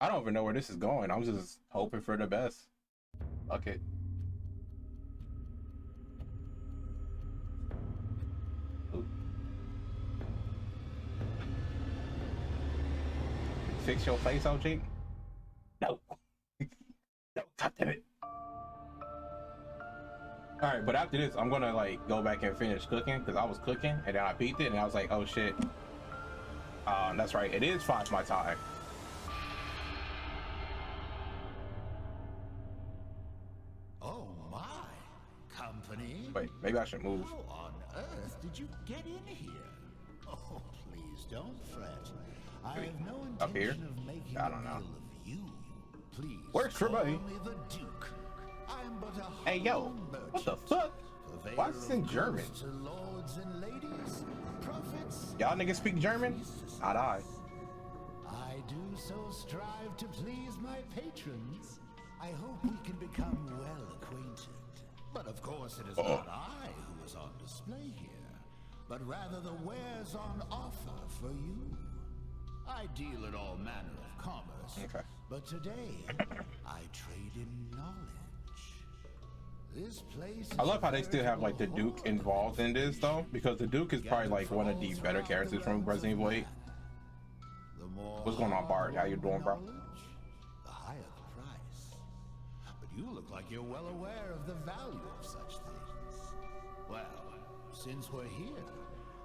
I don't even know where this is going. I'm just hoping for the best. Okay. Ooh. Fix your face, OG? No. No, God damn it. Alright, but after this, I'm gonna like go back and finish cooking because I was cooking and then I peeked it and I was like, oh shit. That's right, it is 5 my time. Oh my, company. Wait, maybe I should move. How on earth did you get in here? Oh, please don't fret. I have no Up here? intention of making I don't know. a meal of you. Please Works for call me. me the Duke. I'm but a Hey yo, humble what the merchant, fuck? purveyor Why is this in of German? goods to lords and ladies, prophets, Y'all niggas speak German? Not I. I do so strive to please my patrons. I hope we can become well acquainted. But of course it is not I who is on display here, but rather the wares on offer for you. I deal in all manner of commerce, Okay. but today I trade in knowledge. This place I love how they still have like the Duke involved in this though, because the Duke is probably like one of the better characters from Resident Evil 8. What's going on, Bart? How you doing, bro? The higher the price. But you look like you're well aware of the value of such things. Well, since we're here,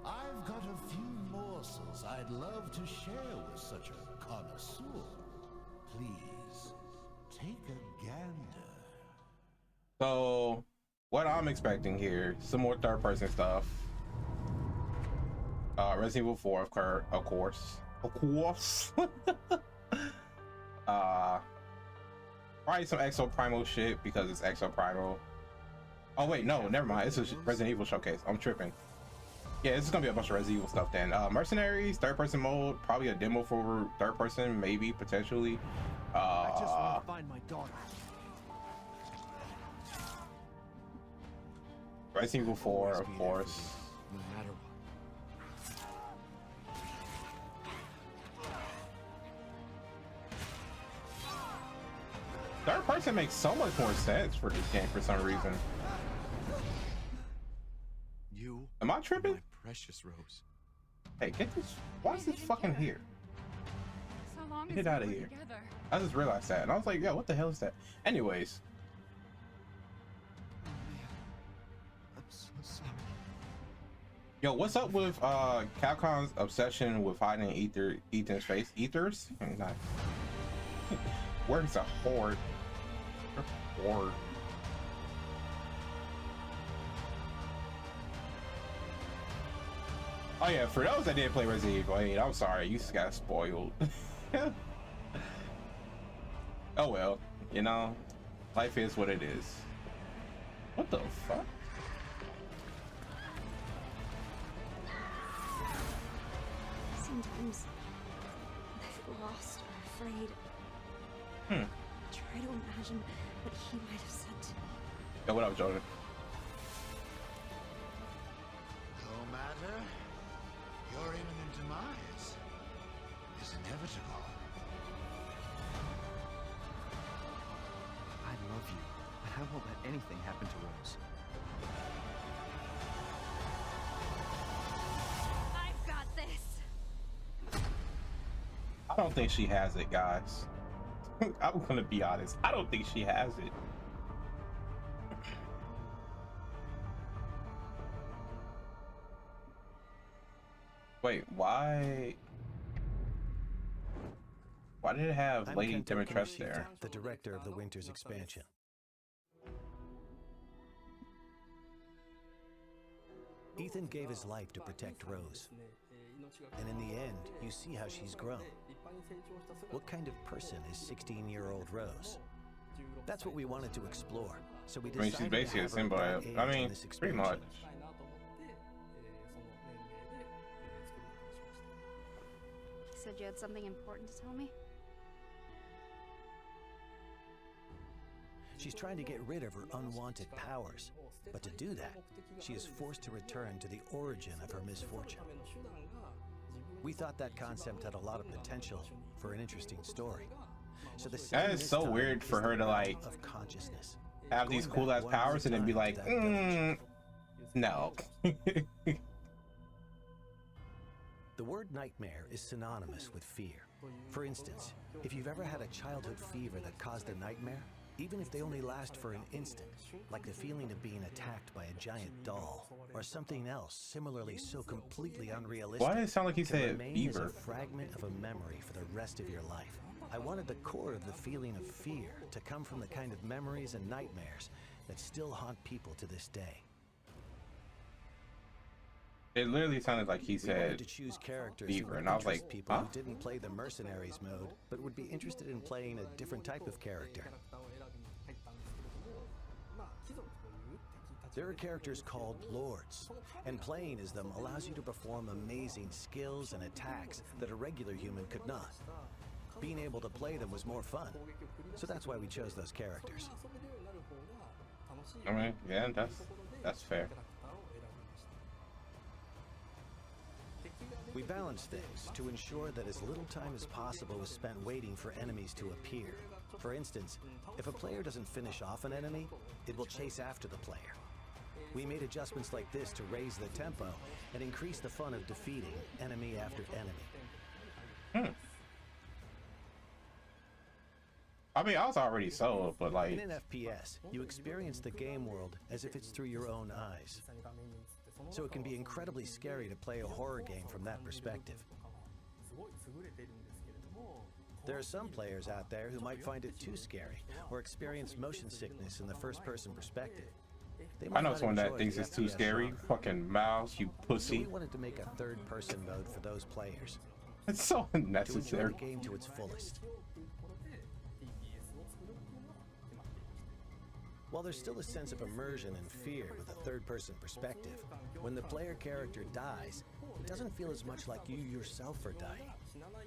I've got a few morsels I'd love to share with such a connoisseur. Please, take a gander. So, what I'm expecting here, some more third-person stuff. Resident Evil 4, of course. Probably some Exo Primal shit because it's Exo Primal. Oh wait, no, never mind. It's a Resident Evil showcase. I'm tripping. Yeah, this is gonna be a bunch of Resident Evil stuff then. Mercenaries, third-person mode, probably a demo for third-person, maybe potentially. I just want to find my daughter. Resident Evil 4, of course. No matter what. Third person makes so much more sense for this game for some reason. You Am I tripping? my precious Rose. Hey, get this. Why is this fucking here? So long Get as outta we're here. together. I just realized that, and I was like, "Yo, what the hell is that?" Anyways, Oh man, I'm so sorry. yo, what's up with Capcom's obsession with hiding Ethan's face? Ethers? Not. Where's a horde? Horde. Oh yeah, for those that didn't play Resident Evil 8, I'm sorry, you just got spoiled. Oh well, you know, life is what it is. What the fuck? Sometimes I feel lost or afraid. Hmm. Try to imagine what he might have said to me. Yo, what up, Jordan? No matter, your imminent demise is inevitable. I love you, but I won't let anything happen to Rose. I've got this. I don't think she has it, guys. I'm gonna be honest. I don't think she has it. Wait, why? Why did it have I'm Lady Kento Dimitrescu Kinoshita, there? the director of the Winter's expansion. Ethan gave his life to protect Rose. And in the end, you see how she's grown. What kind of person is 16-year-old Rose? That's what we wanted to explore. So we I mean, decided she's basically a to have her at symbiote. that I age in mean, this pretty expansion. much. He said you had something important to tell me. She's trying to get rid of her unwanted powers. But to do that, she is forced to return to the origin of her misfortune. We thought that concept had a lot of potential for an interesting story. So the That same is this so time weird for is her the to like of consciousness. have these Going cool ass back powers and then be time like, to that village. no. The word nightmare is synonymous with fear. For instance, if you've ever had a childhood fever that caused a nightmare, even if they only last for an instant, like the feeling of being attacked by a giant doll, or something else similarly so completely unrealistic, Why did it sound like he can said remain as a fever? fragment of a memory for the rest of your life. I wanted the core of the feeling of fear to come from the kind of memories and nightmares that still haunt people to this day. It literally sounded like he We wanted said to choose characters fever, who would and I was interest like, people huh? who didn't play the mercenaries mode, but would be interested in playing a different type of character. There are characters called lords, and playing as them allows you to perform amazing skills and attacks that a regular human could not. Being able to play them was more fun, so that's why we chose those characters. I mean, yeah, that's fair. We balanced things to ensure that as little time as possible was spent waiting for enemies to appear. For instance, if a player doesn't finish off an enemy, it will chase after the player. We made adjustments like this to raise the tempo and increase the fun of defeating enemy after enemy. I mean, I was already sold, but like, In an FPS, you experience the game world as if it's through your own eyes. So it can be incredibly scary to play a horror game from that perspective. There are some players out there who might find it too scary or experience motion sickness in the first-person perspective. They I might know not someone that enjoy thinks the it's too FPS scary. genre. Fucking mouse, you So we pussy. wanted to make a third-person mode for those players It's so to enjoy unnecessary. the game to its fullest. While there's still a sense of immersion and fear with a third-person perspective, when the player character dies, it doesn't feel as much like you yourself are dying.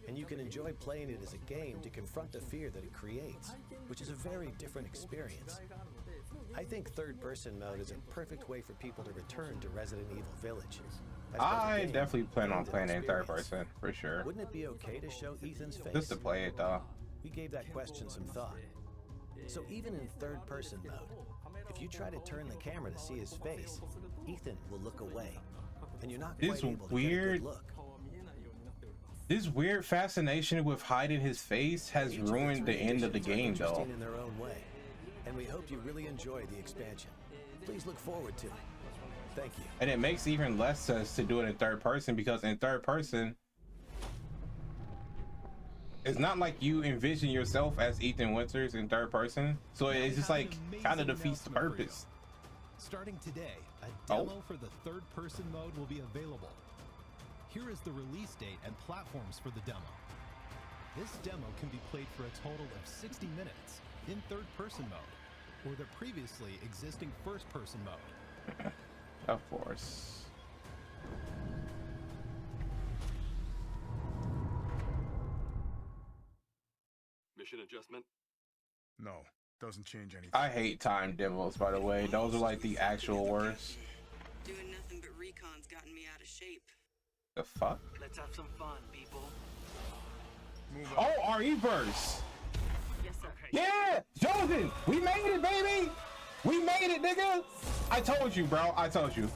And you can enjoy playing it as a game to confront the fear that it creates, which is a very different experience. I think third-person mode is a perfect way for people to return to Resident Evil Village. As both a I game definitely plan on and an playing it in third experience. person for sure. Wouldn't it be okay to show Ethan's face? Just to play it though. We gave that question some thought. So even in third-person mode, if you try to turn the camera to see his face, Ethan will look away, and you're not quite This able to weird- get a good look. This weird fascination with hiding his face has Each of the ruined the three end of the editions are game interesting though. in their own way, and we hope you really enjoy the expansion. Please look forward to it. Thank you. And it makes even less sense to do it in third person because in third person, it's not like you envision yourself as Ethan Winters in third person. So it's just like kind of defeats the purpose. Starting today, a Oh. demo for the third-person mode will be available. Here is the release date and platforms for the demo. This demo can be played for a total of 60 minutes in third-person mode, or the previously existing first-person mode. Of course. Mission adjustment. No, doesn't change anything. I hate time demos, by the way. Those are like the actual worst. Doing nothing but recon's gotten me out of shape. The fuck? Let's have some fun, people. Move on. Oh, RE-verse. Yes, sir. Yeah, Josen, we made it, baby. We made it, nigga. I told you, bro. I told you.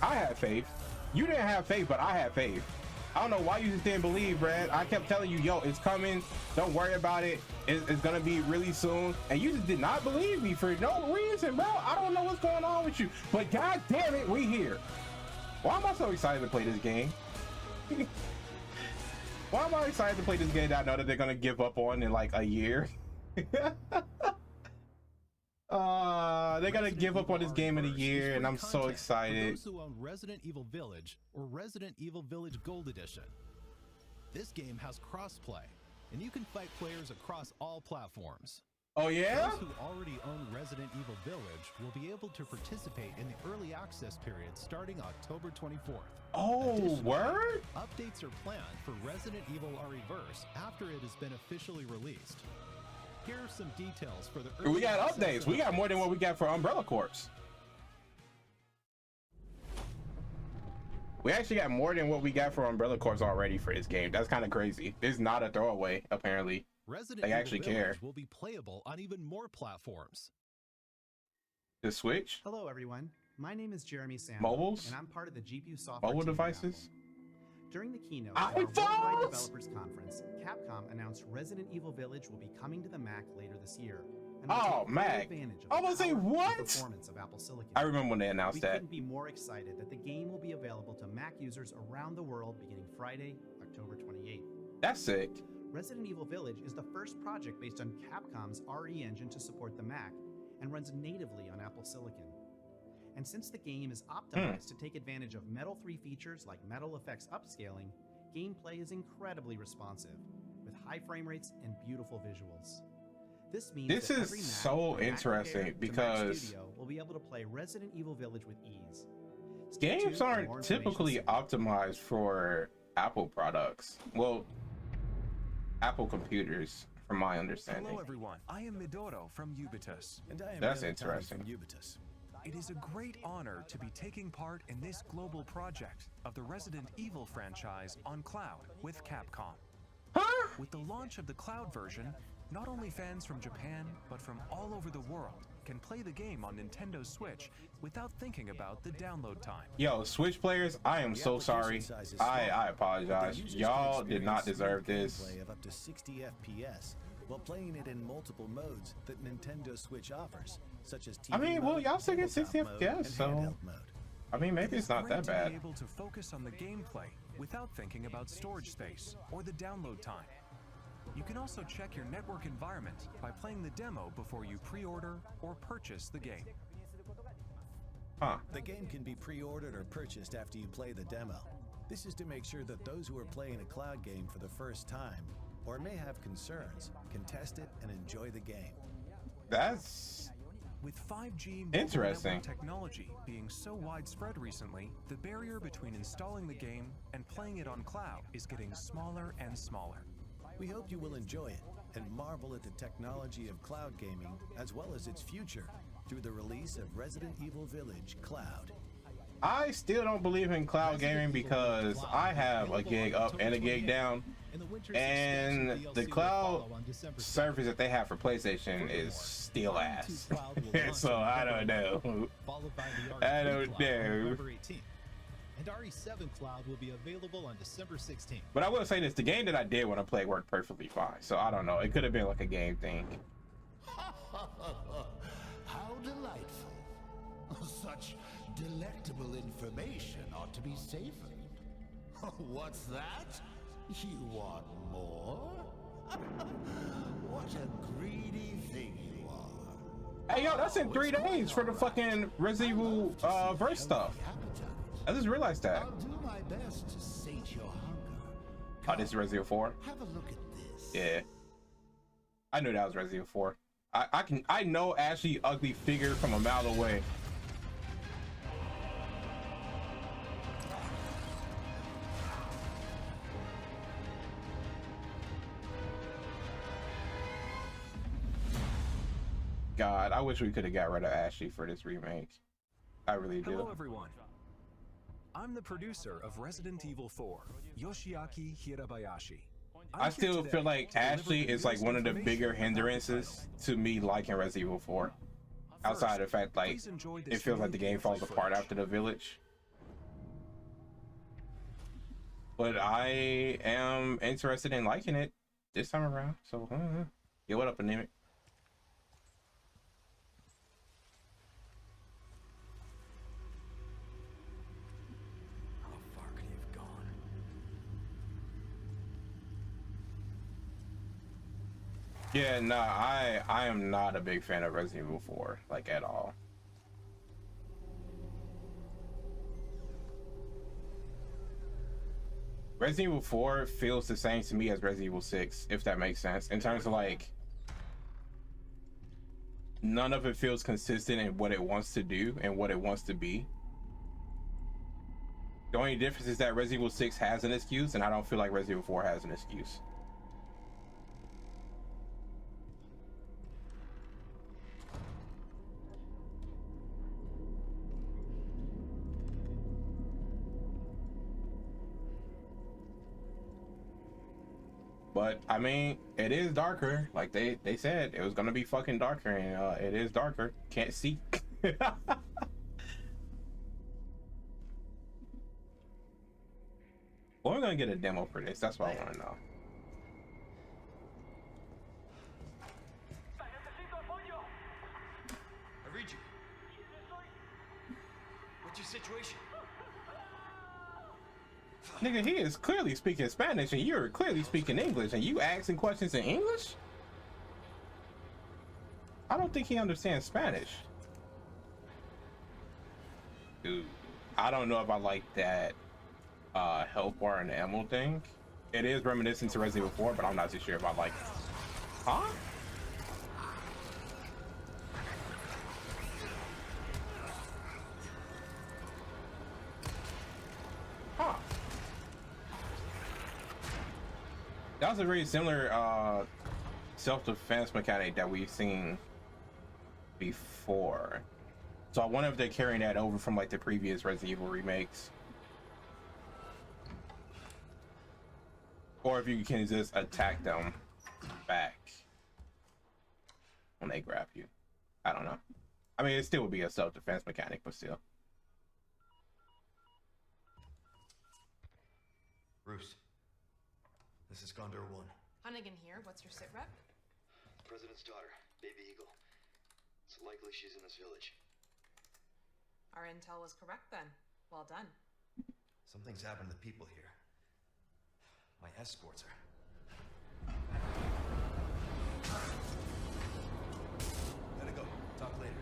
I had faith. You didn't have faith, but I had faith. I don't know why you just didn't believe, Brad. I kept telling you, yo, it's coming. Don't worry about it. It's gonna be really soon. And you just did not believe me for no reason, bro. I don't know what's going on with you. But god damn it, we here. Why am I so excited to play this game? Why am I excited to play this game that I know that they're gonna give up on in like a year? They're gonna give up on this game in a year, and I'm so excited. For those who own Resident Evil Village or Resident Evil Village Gold Edition. This game has crossplay, and you can fight players across all platforms. Oh yeah? Those who already own Resident Evil Village will be able to participate in the early access period starting October 24th. Oh, Additionally, word? Updates are planned for Resident Evil RE-verse after it has been officially released. Here are some details for the early We got access updates. We got more than what we got for Umbrella Corps. We actually got more than what we got for Umbrella Corps already for this game. That's kind of crazy. This is not a throwaway, apparently. Resident They Evil actually Village care. will be playable on even more platforms. The Switch, Hello, everyone. My name is Jeremy Sam, mobiles, and I'm part of the GPU software mobile team at devices. Apple. During the keynote at our Worldwide iPhones! Developers Conference, Capcom announced Resident Evil Village will be coming to the Mac later this year. And will Oh, take full Mac. advantage of I the was saying, power and what? performance of Apple Silicon. I remember when they announced We that. couldn't be more excited that the game will be available to Mac users around the world beginning Friday, October 28th. That's sick. Resident Evil Village is the first project based on Capcom's RE engine to support the Mac and runs natively on Apple Silicon. And since the game is optimized to take advantage of Metal 3 features like Metal Effects upscaling, gameplay is incredibly responsive, with high frame rates and beautiful visuals. This means This that is every Mac, so from Mac interesting Air to Mac because Studio, will be able to play Resident Evil Village with ease. Stay tuned games for aren't more information typically soon. optimized for Apple products. Well, Apple computers, from my understanding. Hello everyone, I am Midoro from Ubitus. And I am That's Real Tony interesting. from Ubitus. It is a great honor to be taking part in this global project of the Resident Evil franchise on cloud with Capcom. Huh? With the launch of the cloud version, not only fans from Japan, but from all over the world can play the game on Nintendo Switch without thinking about the download time. Yo, Switch players, I am The so sorry. application size is small, I but the apologize. users can Y'all did not experience deserve smooth this. gameplay of up to 60 FPS while playing it in multiple modes that Nintendo Switch offers, such as TV I mean, well, mode, y'all still get 60 tabletop mode, FPS, and so handheld mode. I mean, maybe it's not Great that to bad. be able to focus on the gameplay without thinking about storage space or the download time. You can also check your network environment by playing the demo before you pre-order or purchase the game. Huh. The game can be pre-ordered or purchased after you play the demo. This is to make sure that those who are playing a cloud game for the first time or may have concerns can test it and enjoy the game. That's With 5G mobile interesting. network technology being so widespread recently, the barrier between installing the game and playing it on cloud is getting smaller and smaller. We hope you will enjoy it and marvel at the technology of cloud gaming as well as its future through the release of Resident Evil Village Cloud. I still don't believe in cloud gaming because I have a gig up and a gig down, and the cloud service that they have for PlayStation is still ass. So I don't know. I don't know. And RE7 Cloud will be available on December 16th. But I will say this: the game that I did want to play worked perfectly fine. So I don't know. It could have been like a game thing. How delightful. Such delectable information ought to be savored. What's that? You want more? What a greedy thing you are. Hey yo, that's in 3 days for the fucking Resident Evil verse stuff. I just realized that. I'll do my best to sate your hunger. Oh, this is Resident Evil 4. Have a look at this. Yeah, I knew that was Resident Evil 4. I know Ashley ugly figure from a mile away. God, I wish we could have got rid of Ashley for this remake. I really do. Hello everyone. I'm the producer of Resident Evil 4, Yoshiaki Hirabayashi. I still feel like Ashley is like one of the bigger hindrances to me liking Resident Evil 4. Outside of the fact, like, it feels like the game falls apart after the village. But I am interested in liking it this time around. So, yeah, what up, Anemic? How far could he have gone? Yeah, nah, I am not a big fan of Resident Evil 4, like, at all. Resident Evil 4 feels the same to me as Resident Evil 6, if that makes sense, in terms of like none of it feels consistent in what it wants to do and what it wants to be. The only difference is that Resident Evil 6 has an excuse, and I don't feel like Resident Evil 4 has an excuse. But I mean, it is darker. Like they said, it was gonna be fucking darker, and it is darker. Can't see. When are we gonna get a demo for this? That's what I want to know. I read you. What's your situation? Nigga, he is clearly speaking Spanish and you're clearly speaking English, and you asking questions in English? I don't think he understands Spanish. Dude, I don't know if I like that health bar and ammo thing. It is reminiscent to Resident Evil 4, but I'm not too sure if I like it. Huh? Huh. That was a very similar self-defense mechanic that we've seen before. So I wonder if they're carrying that over from like the previous Resident Evil remakes. Or if you can just attack them back when they grab you. I don't know. I mean, it still would be a self-defense mechanic, but still. Bruce, this is Condor 1. Hunnigan here. What's your sit rep? President's daughter, Baby Eagle. It's likely she's in this village. Our intel was correct then. Well done. Something's happened to the people here. My escorts are. Gotta go. Talk later.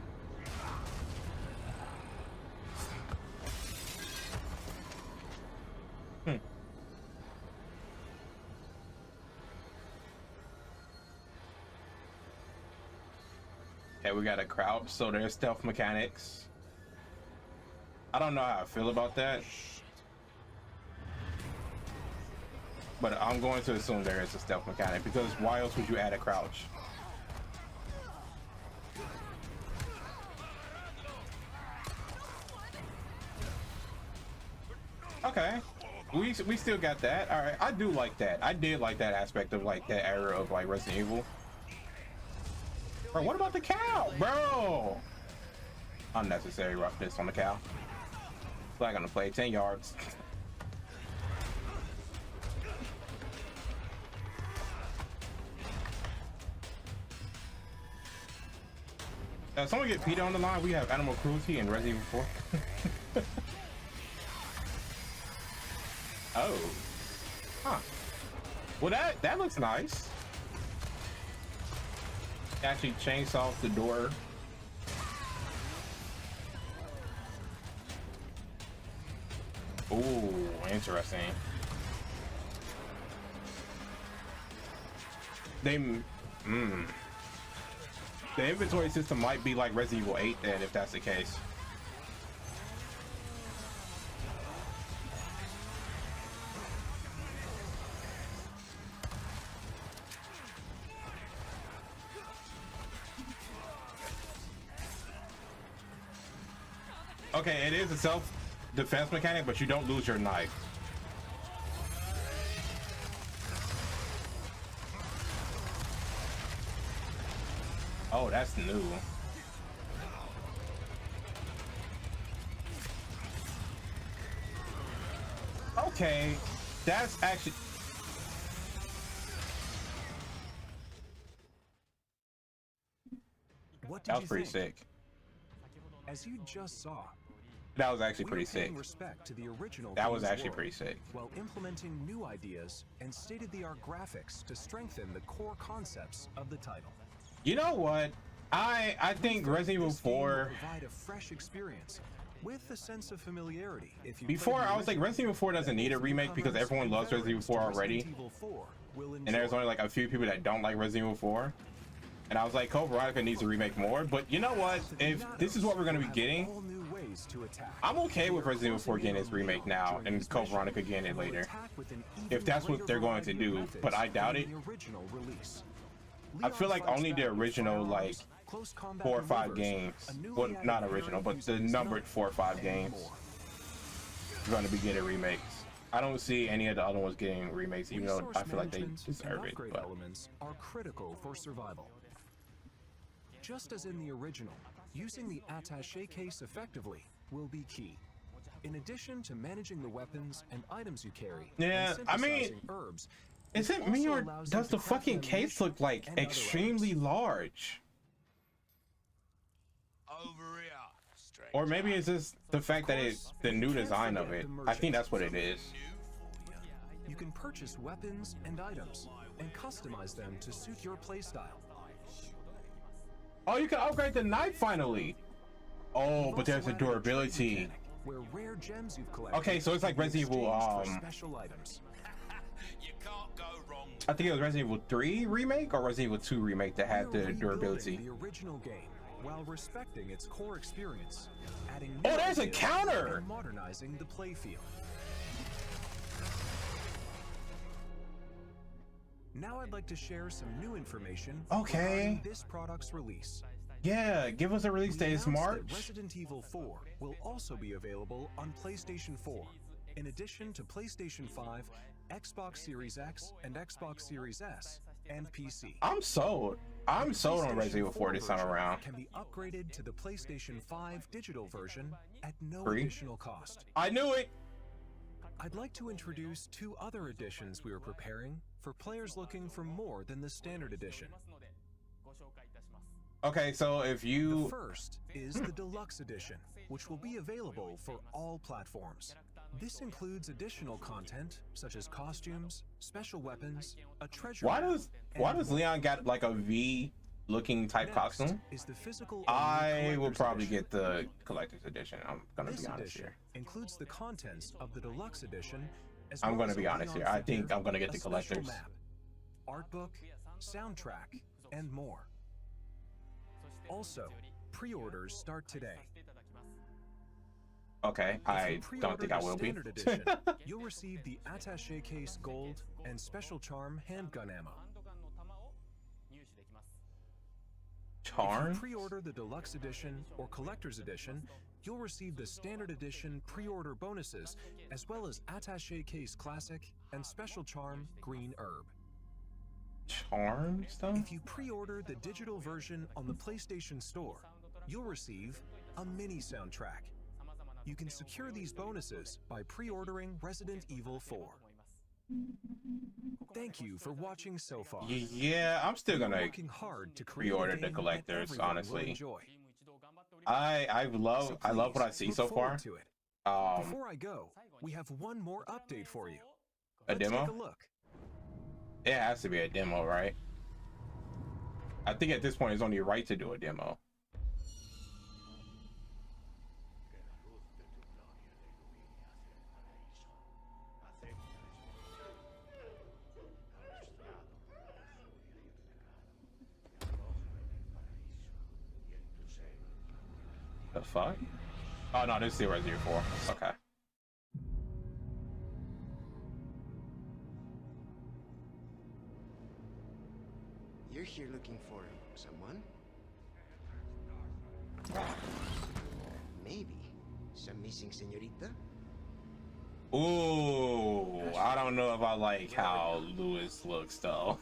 Okay, we got a crouch, so there's stealth mechanics. I don't know how I feel about that, but I'm going to assume there is a stealth mechanic, because why else would you add a crouch? Okay, we still got that. All right, I do like that. I did like that aspect of like that era of like Resident Evil. Bro, what about the cow, bro? Unnecessary roughness on the cow. Flag on the play, 10 yards. Someone get Peter on the line. We have animal cruelty in Resident Evil 4. Oh. Huh. Well, that looks nice. Actually chainsaw the door. Ooh, interesting. The inventory system might be like Resident Evil 8 then, if that's the case. Okay, it is a self-defense mechanic, but you don't lose your knife. Oh, that's new. Okay, that's actually... What did that was you pretty think? sick. As you just saw, that was actually pretty sick. Respect to the original that was game's actually world, pretty sick. While implementing new ideas and state-of-the-art graphics to strengthen the core concepts of the title. You know what? I think Resident Evil 4 provide a fresh experience with a sense of familiarity. If you before I was like Resident Evil 4 doesn't need a remake because everyone loves Resident Evil 4 already, and there's only like a few people that don't like Resident Evil 4. And I was like, Code Veronica needs to remake more. But you know what? If this is what we're going to be getting, I'm okay with Resident Evil 4 getting its remake now and Code Veronica getting it later, if that's what they're going to do. But I doubt it. I feel like only the original like 4 or 5 games, well, not original, but the numbered 4 or 5 games are going to be getting remakes. I don't see any of the other ones getting remakes, even though I feel like they Resource deserve management it. and upgrade But elements are critical for survival. Just as in the original, using the attaché case effectively will be key. In addition to managing the weapons and items you carry, yeah, and I mean, synthesizing herbs, is it me or does the fucking case look like extremely large? Over here, Or maybe it's just the fact that it's the new design of it. I think that's what it is. You can purchase weapons and items and customize them to suit your playstyle. Oh, you can upgrade the knife finally. Oh, but there's a durability. Where rare gems you've collected. Okay, so it's like Resident Evil. Special items. You can't go wrong. I think it was Resident Evil 3 remake or Resident Evil 2 remake that had the durability. The original game, while respecting its core experience, adding oh, there's a counter. And modernizing the playfield. Now I'd like to share some new information regarding this product's release. Yeah, give us a release date. It's March. Resident Evil 4 will also be available on PlayStation 4, in addition to PlayStation 5, Xbox Series X, and Xbox Series S, and PC. I'm sold. I'm sold on Resident Evil 4 this time around. Can be upgraded to the PlayStation 5 digital version at no additional cost. I knew it. I'd like to introduce two other editions we are preparing for players looking for more than the standard edition. Okay, so if you... The first is the Deluxe Edition, which will be available for all platforms. This includes additional content, such as costumes, special weapons, a treasure Why map, does Leon got like a V-looking type costume? Is the physical I will probably get the collector's edition. I'm gonna be honest here. Includes the contents of the Deluxe Edition. I'm gonna be honest here. I think I'm gonna get the collector's. Map, art book, soundtrack, and more. Also, pre-orders start today. Okay, I don't think I will be. Edition, you'll receive the attaché case gold and special charm handgun ammo. Charm? If you pre-order the Deluxe Edition or Collector's Edition, you'll receive the Standard Edition pre-order bonuses, as well as attaché case classic and special charm green herb. Charm stuff? If you pre-order the digital version on the PlayStation Store, you'll receive a mini soundtrack. You can secure these bonuses by pre-ordering Resident Evil 4. Thank you for watching so far. Yeah, I'm still gonna working hard to pre-order the collectors, honestly. I love what I see so far. Before I go, we have one more update for you. A demo? Take a look. It has to be a demo, right? I think at this point it's only right to do a demo. The fuck? Oh no, this is the Resident Evil 4. Okay. You're here looking for someone? Maybe some missing señorita? Ooh, I don't know if I like how Lewis looks though.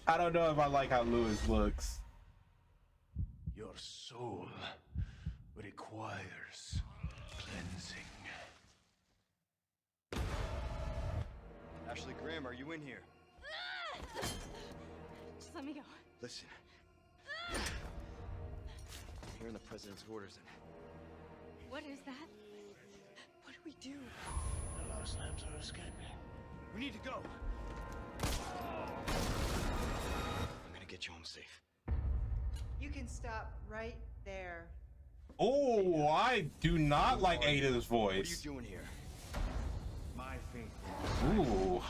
I don't know if I like how Lewis looks. Your soul requires cleansing. Ashley Graham, are you in here? Just let me go. Listen. You're in the president's orders and... What is that? What do we do? The last labs are escaping. We need to go. I'm gonna get you home safe. You can stop right there. Oh, I do not like Ada's voice. What are you doing here? My faith. Ooh.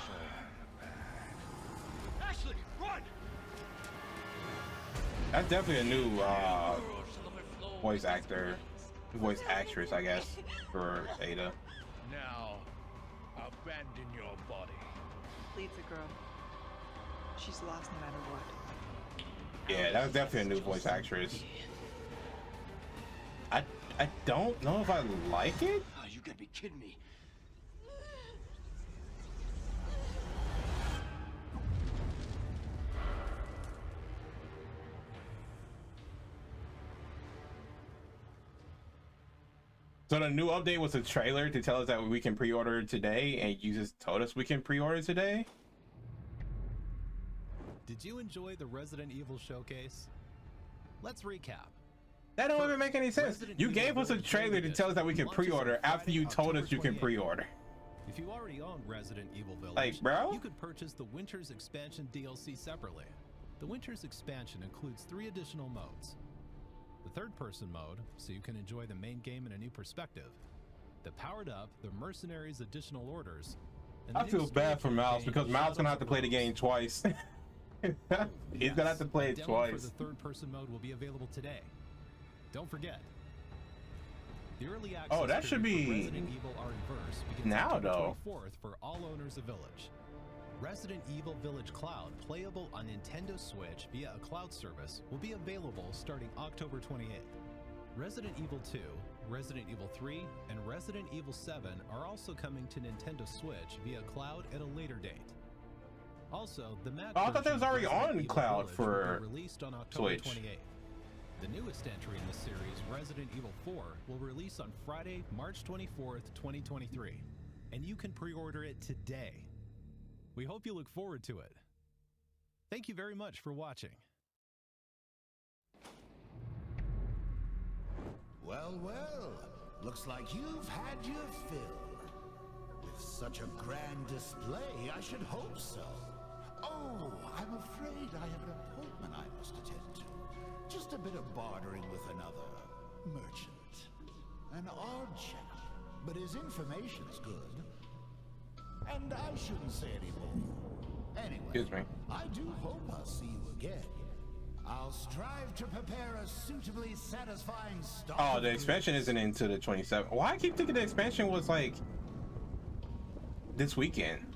Ashley, run! That's definitely a new voice actor, voice actress, I guess, for Ada. Now, abandon your body. Leads a girl. She's lost no matter what. Yeah, that was definitely a new voice actress. I don't know if I like it. Oh, you gotta be kidding me. So the new update was a trailer to tell us that we can pre-order today, and you just told us we can pre-order today? Did you enjoy the Resident Evil showcase? Let's recap. That don't even make any sense. You gave us a trailer to tell us that we can pre-order after you told us you can pre-order. If you already own Resident Evil Village, like, bro, you could purchase the Winter's Expansion DLC separately. The Winter's Expansion includes 3 additional modes. The third-person mode, so you can enjoy the main game in a new perspective. The Powered Up, the Mercenaries Additional Orders. And I feel bad for Mouse because Mouse gonna have to play the game twice. He's gonna have to play it twice. For the third-person mode will be available today. Don't forget. The early access that should be Resident Evil Reverse begins now, October though. 24th for all owners of Village. Resident Evil Village Cloud, playable on Nintendo Switch via a cloud service, will be available starting October 28th. Resident Evil 2, Resident Evil 3, and Resident Evil 7 are also coming to Nintendo Switch via cloud at a later date. Also, the map I thought that was already on cloud for released on October Switch. 28th. The newest entry in the series, Resident Evil 4, will release on Friday, March 24th, 2023, and you can pre-order it today. We hope you look forward to it. Thank you very much for watching. Well, well, looks like you've had your fill. With such a grand display, I should hope so. Oh, I'm afraid I have an appointment I must attend to. Just a bit of bartering with another merchant. An odd chap, but his information's good. And I shouldn't say any more. Anyway, Excuse me. I do hope I'll see you again. I'll strive to prepare a suitably satisfying stock. Oh, the expansion isn't into the 27th. Why I keep thinking the expansion was like this weekend?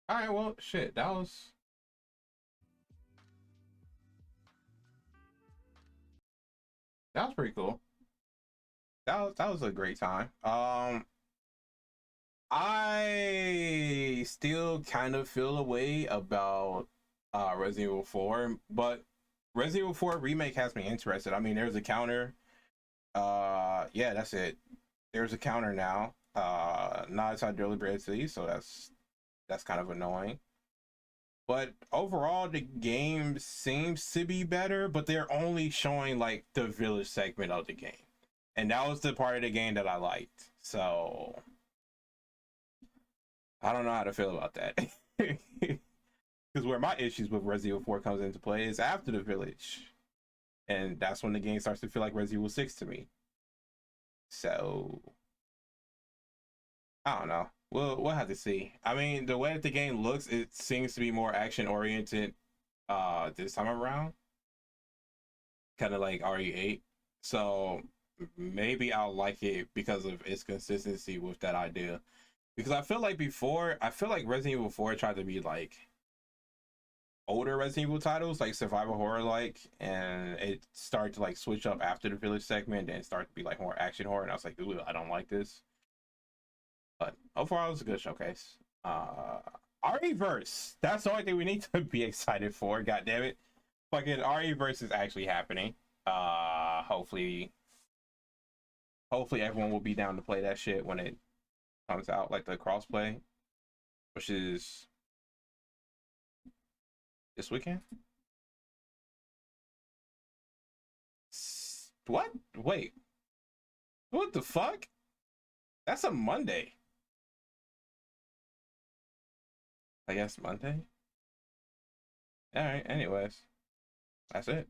All right, well, shit, that was pretty cool. That was a great time. I still kind of feel a way about Resident Evil 4, but Resident Evil 4 remake has me interested. I mean, there's a counter. Yeah, that's it. There's a counter now. Not inside Deliberate City, so that's kind of annoying. But overall, the game seems to be better, but they're only showing like the village segment of the game. And that was the part of the game that I liked. So I don't know how to feel about that. Because where my issues with Resident Evil 4 comes into play is after the village. And that's when the game starts to feel like Resident Evil 6 to me. So I don't know. We'll have to see. I mean, the way that the game looks, it seems to be more action oriented this time around. Kind of like RE8. So maybe I'll like it because of its consistency with that idea. Because I feel like Resident Evil 4 tried to be like older Resident Evil titles, like survival horror like, and it started to like switch up after the village segment and start to be like more action horror, and I was like, ooh, I don't like this. But overall, it was a good showcase. RE-verse, that's the only thing we need to be excited for. God damn it, fucking RE-verse is actually happening. Hopefully everyone will be down to play that shit when it comes out, like the crossplay, which is this weekend. What? Wait. What the fuck? That's a Monday. I guess Monday. All right. Anyways, that's it.